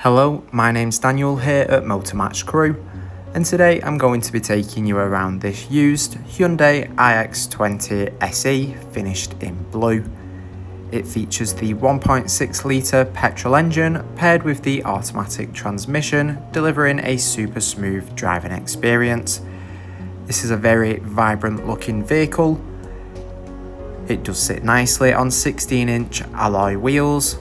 Hello, my name's Daniel here at Motor Match Crewe, and today I'm going to be taking you around this used Hyundai ix20 SE finished in blue. It features the 1.6 litre petrol engine paired with the automatic transmission, delivering a super smooth driving experience. This is a very vibrant looking vehicle. It does sit nicely on 16-inch alloy wheels.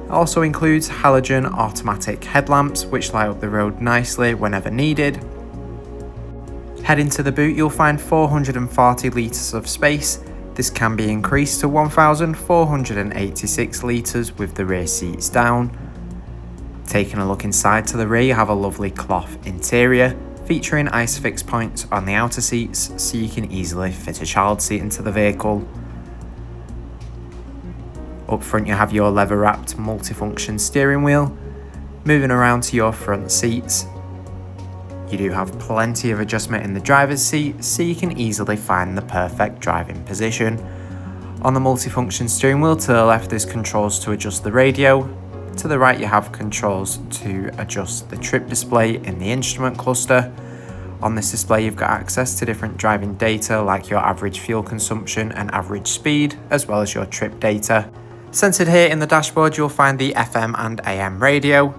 It also includes halogen automatic headlamps which light up the road nicely whenever needed. Heading to the boot, you'll find 440 litres of space. This can be increased to 1,486 litres with the rear seats down. Taking a look inside to the rear, you have a lovely cloth interior featuring ISOFIX points on the outer seats so you can easily fit a child seat into the vehicle. Up front you have your leather wrapped multifunction steering wheel. Moving around to your front seats, you do have plenty of adjustment in the driver's seat so you can easily find the perfect driving position. On the multifunction steering wheel to the left there's controls to adjust the radio. To the right you have controls to adjust the trip display in the instrument cluster. On this display you've got access to different driving data like your average fuel consumption and average speed, as well as your trip data. Centered here in the dashboard you'll find the FM and AM radio.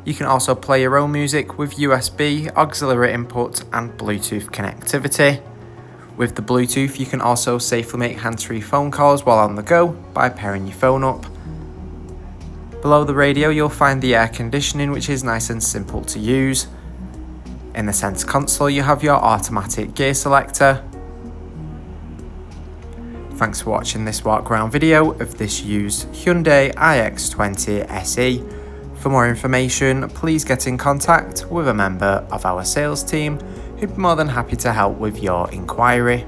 You can also play your own music with USB, auxiliary input and Bluetooth connectivity. With the Bluetooth you can also safely make hands-free phone calls while on the go by pairing your phone up. Below the radio you'll find the air conditioning, which is nice and simple to use. In the center console you have your automatic gear selector. Thanks for watching this walk around video of this used Hyundai ix20 SE. For more information, please get in contact with a member of our sales team who'd be more than happy to help with your inquiry.